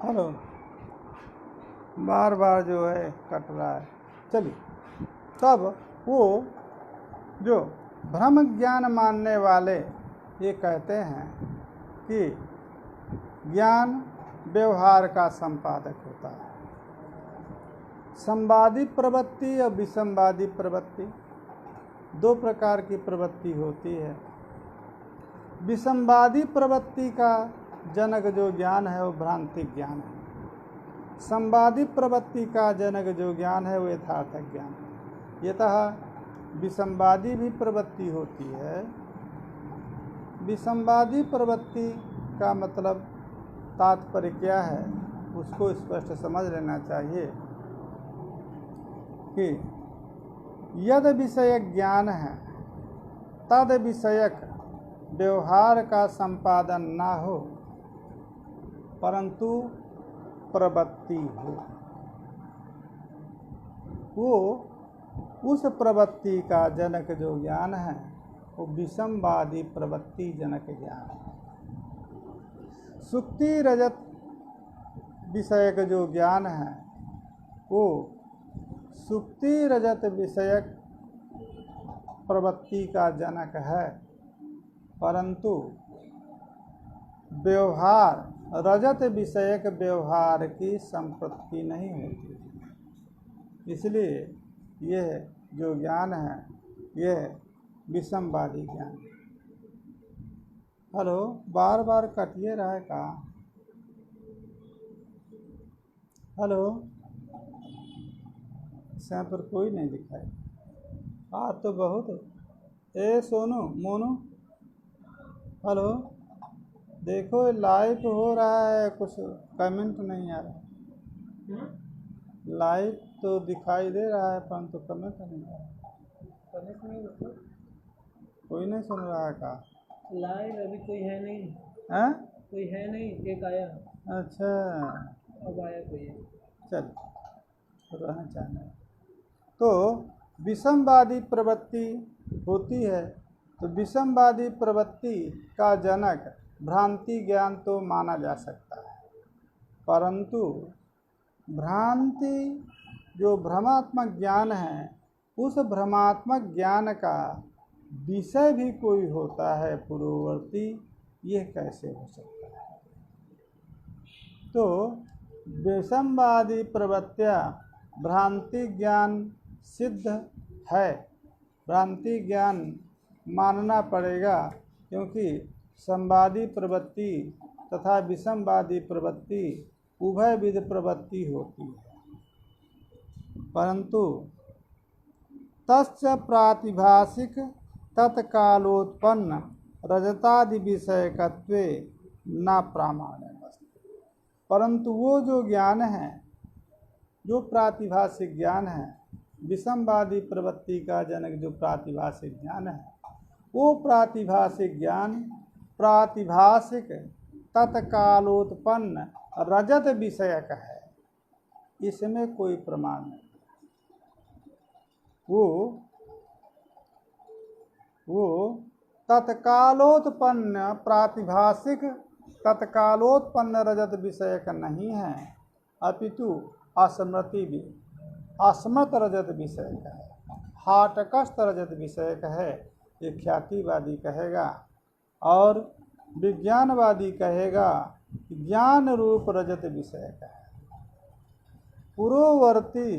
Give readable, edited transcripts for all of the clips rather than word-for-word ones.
Hello, बार बार जो है cut रहा है। चलिए, तब वो जो भ्रम ज्ञान मानने वाले ये कहते हैं कि ज्ञान व्यवहार का संपादक होता है। संवादी प्रवृत्ति और विसंवादी प्रवृत्ति दो प्रकार की प्रवृत्ति होती है। विसंवादी प्रवृत्ति का जनक जो ज्ञान है वो भ्रांतिक ज्ञान है। संवादी प्रवृत्ति का जनक जो ज्ञान है वो यथार्थक ज्ञान है। यतः विसंवादी भी प्रवृत्ति होती है। विसंवादी प्रवृत्ति का मतलब तात्पर्य क्या है उसको स्पष्ट समझ लेना चाहिए कि यद विषयक ज्ञान है तद विषयक व्यवहार का संपादन ना हो परंतु प्रवृत्ति हो, वो उस प्रवृत्ति का जनक जो ज्ञान है वो विसंवादी प्रवृत्ति जनक ज्ञान है। सुक्ति रजत विषयक जो ज्ञान है वो सुक्ति रजत विषयक प्रवृत्ति का जनक है, परंतु व्यवहार रजत विषयक व्यवहार की संपत्ति नहीं होती। इसलिए यह जो ज्ञान है यह विसंवादी ज्ञान है। हेलो, बार बार कटिए रहा है का? हेलो, यहाँ पर कोई नहीं दिखाई। आज तो बहुत। ए सोनू मोनू, हेलो, देखो लाइव हो रहा है, कुछ कमेंट नहीं आ रहा। लाइव तो दिखाई दे रहा है परंतु कमेंट नहीं आ रहा। कनेक्ट नहीं मतलब कोई नहीं सुन रहा है का? लाइव अभी कोई है नहीं। हैं? कोई है नहीं, एक आया। अच्छा, अब आया कोई है। चल रहना चाहिए। तो विसंवादी प्रवृत्ति होती है, तो विसंवादी प्रवृत्ति का जनक भ्रांति ज्ञान तो माना जा सकता है, परंतु भ्रांति जो भ्रमात्मक ज्ञान है उस भ्रमात्मक ज्ञान का विषय भी कोई होता है पूर्ववर्ती, यह कैसे हो सकता है? तो विसंवादी प्रवृत्तियाँ भ्रांति ज्ञान सिद्ध है, भ्रांति ज्ञान मानना पड़ेगा, क्योंकि संवादी प्रवृत्ति तथा विसंवादी प्रवृत्ति उभय विध प्रवृत्ति होती है, परंतु तस्य प्रातिभाषिक तत्कालोत्पन्न रजतादि विषयकत्वे न प्रामाण्यम अस्ति। परंतु वो जो ज्ञान है, जो प्रातिभाषिक ज्ञान है, विसंवादी प्रवृत्ति का जनक जो प्रातिभाषिक ज्ञान है, वो प्रातिभाषिक ज्ञान प्रातिभाषिक तत्कालोत्पन्न रजत विषयक है, इसमें कोई प्रमाण नहीं। वो तत्कालोत्पन्न प्रातिभाषिक तत्कालोत्पन्न रजत विषयक नहीं है, अपितु अस्मृति भी अस्मृत रजत विषयक है, हाटकस्त रजत विषयक है, ये ख्यातिवादी कहेगा। और विज्ञानवादी कहेगा ज्ञान रूप रजत विषयक है, पूर्ववर्ती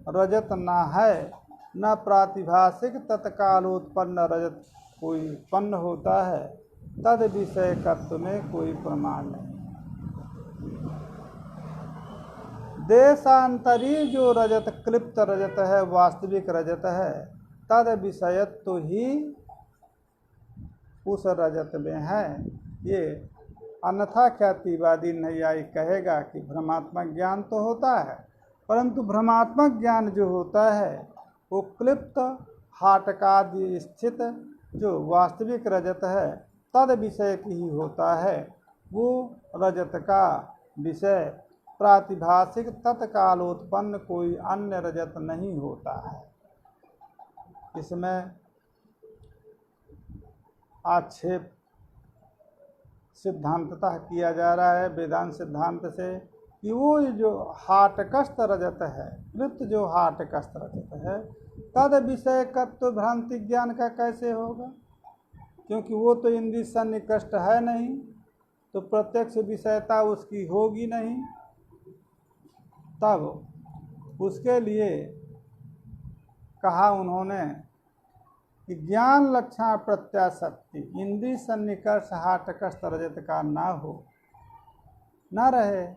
रजत न है, न प्रातिभाषिक तत्कालोत्पन्न रजत कोई उत्पन्न होता है, तद विषयकत्व में कोई प्रमाण नहीं। देशांतरी जो रजत क्लिप्त रजत है, वास्तविक रजत है, तद विषयत्व तो ही उस रजत में है। ये अन्यथा ख्यातिवादी नैयायिक कहेगा कि भ्रमात्मक ज्ञान तो होता है, परंतु भ्रमात्मक ज्ञान जो होता है वो क्लिप्त हाटकादि स्थित जो वास्तविक रजत है तद विषय की ही होता है। वो रजत का विषय प्रातिभाषिक तत्कालोत्पन्न कोई अन्य रजत नहीं होता है। इसमें आक्षेप सिद्धांततः किया जा रहा है वेदांत सिद्धांत से कि वो जो हाटकस्त रजत है, कृत जो हाटकस्त रजत है, तद विषयकत्व भ्रांति ज्ञान का कैसे होगा? क्योंकि वो तो इंद्रिय सन्निकृष्ट है नहीं, तो प्रत्यक्ष विषयता उसकी होगी नहीं। तब उसके लिए कहा उन्होंने कि ज्ञान लक्षण प्रत्याशक्ति, इंद्रिय सन्निकर्ष हाटकस्त रजत का ना रहे,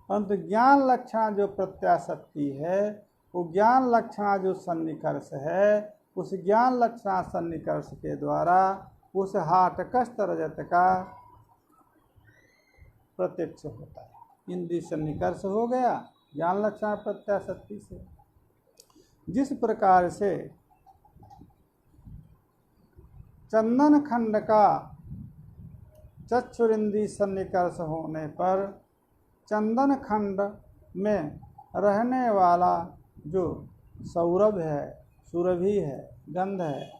परंतु ज्ञान लक्षण जो प्रत्याशक्ति है, वो ज्ञान लक्षण जो सन्निकर्ष है, उस ज्ञान लक्षण सन्निकर्ष के द्वारा उस हाटकस्त रजत का प्रत्यक्ष होता है। इंद्रिय सन्निकर्ष हो गया ज्ञान लक्षण प्रत्याशक्ति से। जिस प्रकार से चंदन खंड का चक्षुरिंद्रिय सन्निकर्ष होने पर चंदन खंड में रहने वाला जो सौरभ है, सुरभि है, गंध है,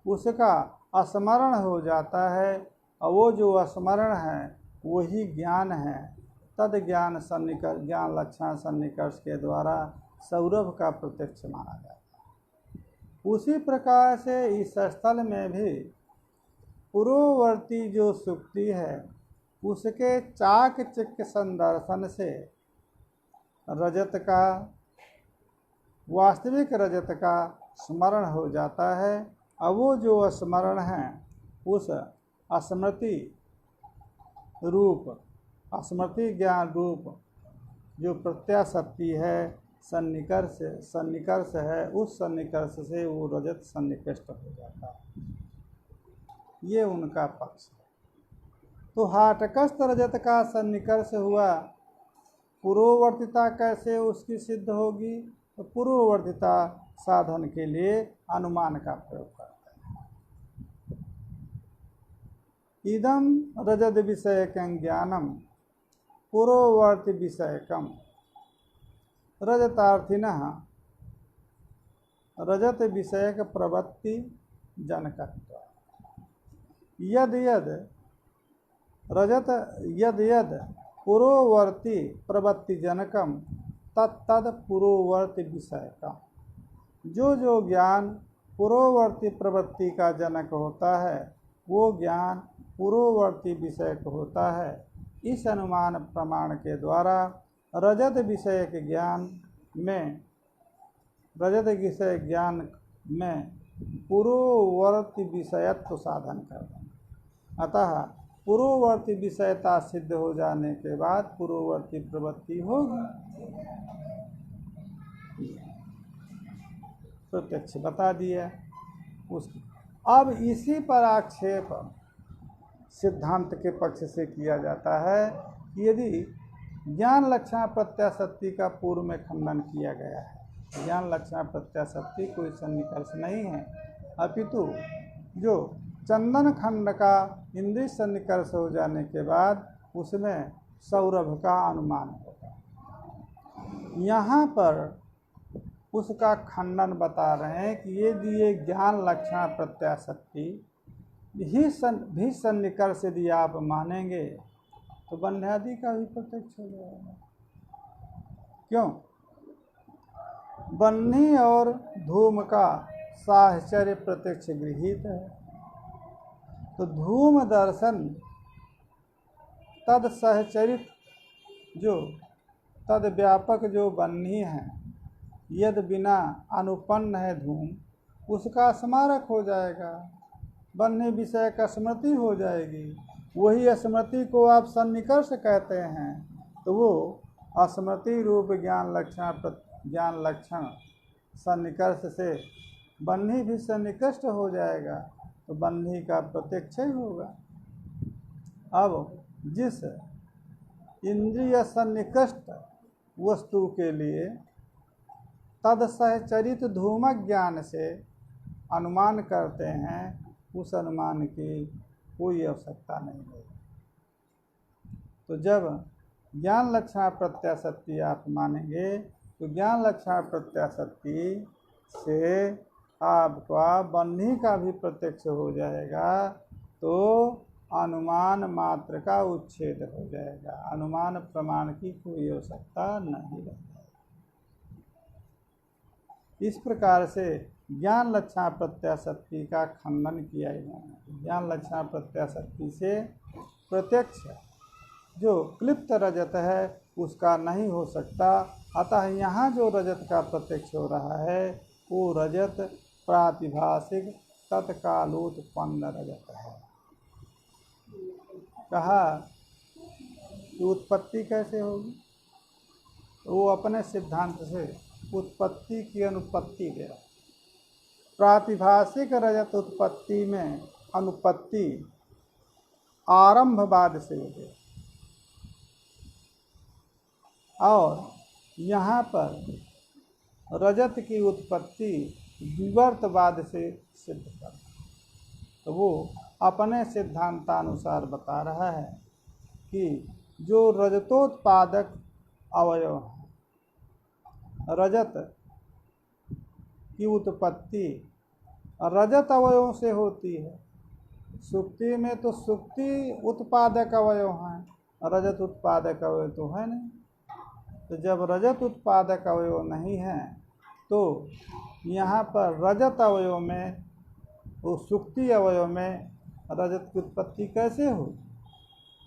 उसका स्मरण हो जाता है, और वो जो स्मरण है वही ज्ञान है। तद ज्ञान सन्निकर्ष, ज्ञान लक्षण सन्निकर्ष के द्वारा सौरभ का प्रत्यक्ष माना जाता है। उसी प्रकार से इस स्थल में भी पूर्ववर्ती जो सुक्ति है, उसके चाकचक्य संदर्शन से रजत का, वास्तविक रजत का स्मरण हो जाता है। अब वो जो स्मरण है उस स्मृति रूप, स्मृति ज्ञान रूप जो प्रत्याशक्ति है, सन्निकर्ष है, उस सन्निकर्ष से वो रजत सन्निकृष्ट हो जाता है। ये उनका पक्ष है। तो हाटकस्त रजत का सन्निकर्ष हुआ, पूर्ववर्तिता कैसे उसकी सिद्ध होगी? तो पूर्ववर्तिता साधन के लिए अनुमान का प्रयोग करते हैं। इदम रजत विषयकं ज्ञानम पूर्ववर्ती विषयकम रजतार्थिनः रजत विषयक प्रवृत्ति जनकत्व। यद यद पूर्ववर्ती प्रवृत्ति जनकम तत्तद पूर्ववर्ती विषयकम। जो ज्ञान पूर्ववर्ती प्रवृत्ति का जनक होता है, वो ज्ञान पूर्ववर्ती विषयक होता है। इस अनुमान प्रमाण के द्वारा रजत विषयक ज्ञान में पूर्ववर्ती विषयत्व साधन करना। अतः पूर्ववर्ती विषयता सिद्ध हो जाने के बाद पूर्ववर्ती प्रवृत्ति होगी। प्रत्यक्ष बता दिया उसकी। अब इसी पर आक्षेप सिद्धांत के पक्ष से किया जाता है कि यदि ज्ञान लक्षण प्रत्याशक्ति का पूर्व में खंडन किया गया है, ज्ञान लक्षण प्रत्याशक्ति कोई सन्निकर्ष नहीं है, अपितु जो चंदन खंड का इंद्रिय सन्निकर्ष हो जाने के बाद उसमें सौरभ का अनुमान होगा। यहाँ पर उसका खंडन बता रहे हैं कि ये ज्ञान लक्षण प्रत्याशक्ति भी सन्निकर्ष यदि आप मानेंगे तो बन्ध्यादि का भी प्रत्यक्ष हो जाएगा। क्यों? बन्ही और धूम का साहचर्य प्रत्यक्ष गृहीत है, तो धूम दर्शन तद सहचरित जो तद व्यापक जो बन्ही है, यद बिना अनुपन्न है धूम, उसका स्मारक हो जाएगा, बन्ही विषय का स्मृति हो जाएगी। वही स्मृति को आप सन्निकर्ष कहते हैं, तो वो स्मृति रूप ज्ञान लक्षण सन्निकर्ष से बन्ही भी सन्निकृष्ट हो जाएगा, तो बन्ही का प्रत्यक्ष ही होगा। अब जिस इंद्रिय सन्निकृष्ट वस्तु के लिए तद सहचरित धूमक ज्ञान से अनुमान करते हैं, उस अनुमान की कोई आवश्यकता नहीं है। तो जब ज्ञान लक्षण प्रत्याशक्ति आप मानेंगे, तो ज्ञान लक्षण प्रत्याशक्ति से आपका बन्ही का भी प्रत्यक्ष हो जाएगा, तो अनुमान मात्र का उच्छेद हो जाएगा, अनुमान प्रमाण की कोई आवश्यकता नहीं रह जाएगी। इस प्रकार से ज्ञान लक्षण प्रत्याशक्ति का खंडन किया इन्होंने। ज्ञान लक्षण प्रत्याशक्ति से प्रत्यक्ष जो क्लिप्त रजत है उसका नहीं हो सकता, अतः यहाँ जो रजत का प्रत्यक्ष हो रहा है वो रजत प्रातिभाषिक तत्कालोत्पन्न रजत है। कहा कि उत्पत्ति कैसे होगी, वो अपने सिद्धांत से उत्पत्ति की अनुपत्ति दे रहा है। प्रातिभाषिक रजत उत्पत्ति में अनुपत्ति आरंभवाद से हो गया और यहाँ पर रजत की उत्पत्ति विवर्तवाद से सिद्ध कर, तो वो अपने सिद्धांतानुसार बता रहा है कि जो रजतोत्पादक अवयव है, रजत की उत्पत्ति रजत अवयवों से होती है। सुक्ति में तो सुक्ति उत्पादक अवयव हैं, रजत उत्पादक अवयव तो है नहीं। तो जब रजत उत्पादक अवयव नहीं है तो यहाँ पर रजत अवयव में, वो सुक्ति अवयव में रजत की उत्पत्ति कैसे हो?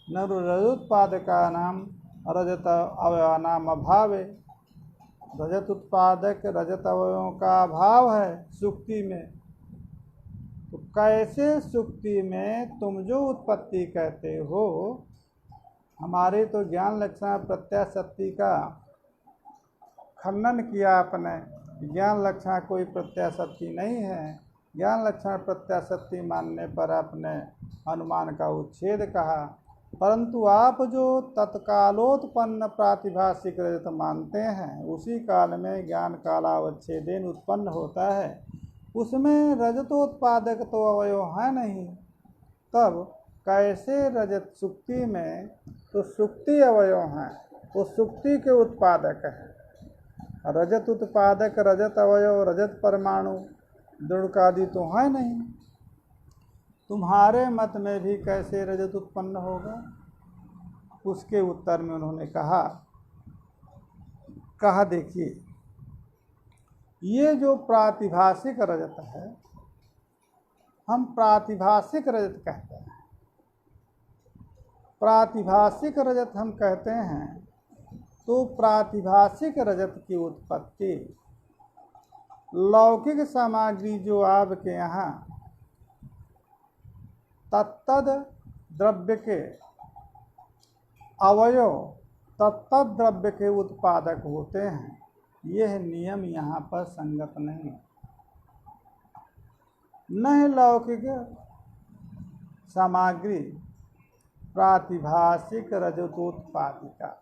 न रजोत्पादका नाम रजत अवयवानाम अभावे, रजत उत्पादक रजत अवयवों का अभाव है सुक्ति में। तो कैसे सुक्ति में तुम जो उत्पत्ति कहते हो, हमारे तो ज्ञान लक्षण प्रत्याशक्ति का खंडन किया आपने। ज्ञान लक्षण कोई प्रत्याशक्ति नहीं है, ज्ञान लक्षण प्रत्याशक्ति मानने पर आपने अनुमान का उच्छेद कहा। परंतु आप जो तत्कालोत्पन्न प्रातिभाषिक रजत मानते हैं, उसी काल में ज्ञान कालावच्छेदेन उत्पन्न होता है, उसमें रजतोत्पादक तो अवयव है नहीं। तब कैसे रजत सुक्ति में तो सुक्ति अवयव हैं, वो सुक्ति के उत्पादक है। रजत उत्पादक रजत अवयव रजत परमाणु दृढ़कादि तो है नहीं। तुम्हारे मत में भी कैसे रजत उत्पन्न होगा? उसके उत्तर में उन्होंने कहा देखिए, ये जो प्रातिभाषिक रजत है, हम प्रातिभाषिक रजत कहते हैं। प्रातिभाषिक रजत हम कहते हैं तो प्रातिभाषिक रजत की उत्पत्ति लौकिक सामग्री जो आपके यहाँ तत्तद द्रव्य के अवयव तत्तद द्रव्य के उत्पादक होते हैं, यह नियम यहाँ पर संगत नहीं है। न लौकिक सामग्री प्रातिभाषिक रजतोत्पादिका,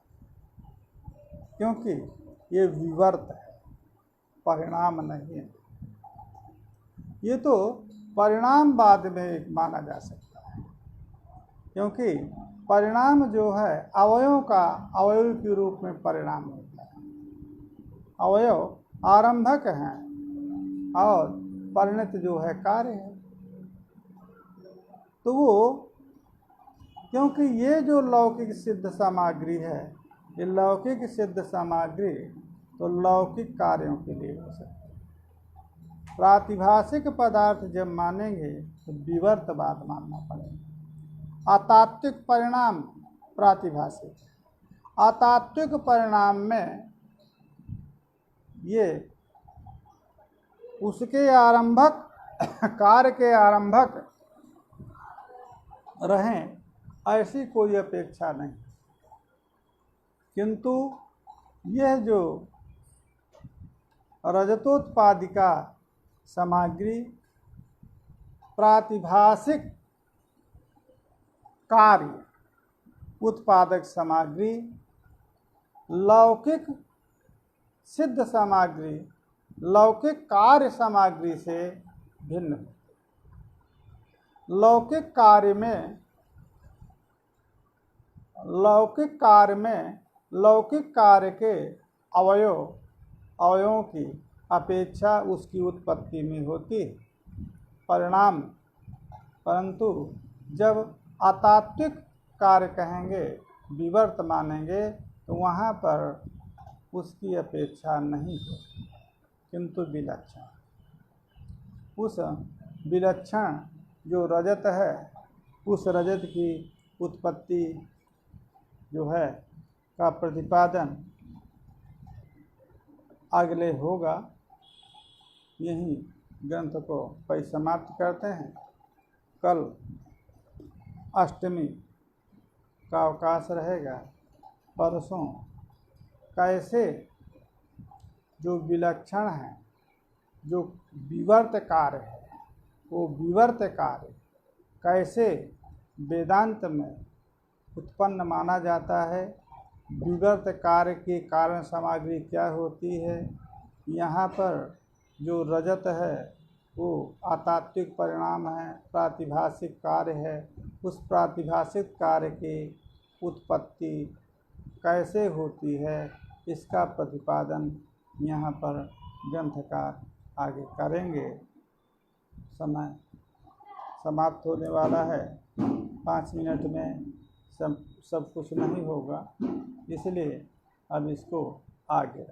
क्योंकि ये विवर्त है, परिणाम नहीं है। ये तो परिणाम बाद में माना जा सकता है, क्योंकि परिणाम जो है अवयव का अवयव के रूप में परिणाम होता है। अवयव आरंभक हैं और परिणत जो है कार्य है। तो वो, क्योंकि ये जो लौकिक सिद्ध सामग्री है, ये लौकिक सिद्ध सामग्री तो लौकिक कार्यों के लिए हो सकती है। प्रातिभाषिक पदार्थ जब मानेंगे तो विवर्तवाद मानना पड़ेगा। अतात्विक परिणाम प्रातिभाषिक, अतात्विक परिणाम में ये उसके आरंभक कार्य के आरंभक रहें ऐसी कोई अपेक्षा नहीं। किंतु यह जो रजतोत्पादिका सामग्री प्रातिभाषिक कार्य उत्पादक सामग्री लौकिक सिद्ध सामग्री लौकिक कार्य सामग्री से भिन्न है। लौकिक कार्य के अवयवों की अपेक्षा उसकी उत्पत्ति में होती है परिणाम। परंतु जब अतात्विक कार्य कहेंगे, विवर्त मानेंगे, तो वहाँ पर उसकी अपेक्षा नहीं हो, किंतु विलक्षण। उस विलक्षण जो रजत है, उस रजत की उत्पत्ति जो है का प्रतिपादन अगले होगा। यही ग्रंथ को परिसमाप्त करते हैं। कल अष्टमी का अवकाश रहेगा। परसों कैसे जो विलक्षण है, जो विवर्त कार्य है, वो विवर्त कार्य कैसे वेदांत में उत्पन्न माना जाता है, विवर्त कार्य के कारण सामग्री क्या होती है, यहाँ पर जो रजत है वो अतात्विक परिणाम है, प्रातिभाषिक कार्य है, उस प्रातिभाषिक कार्य की उत्पत्ति कैसे होती है, इसका प्रतिपादन यहाँ पर ग्रंथकार आगे करेंगे। समय समाप्त होने वाला है। 5 मिनट में सब कुछ नहीं होगा, इसलिए अब इसको आगे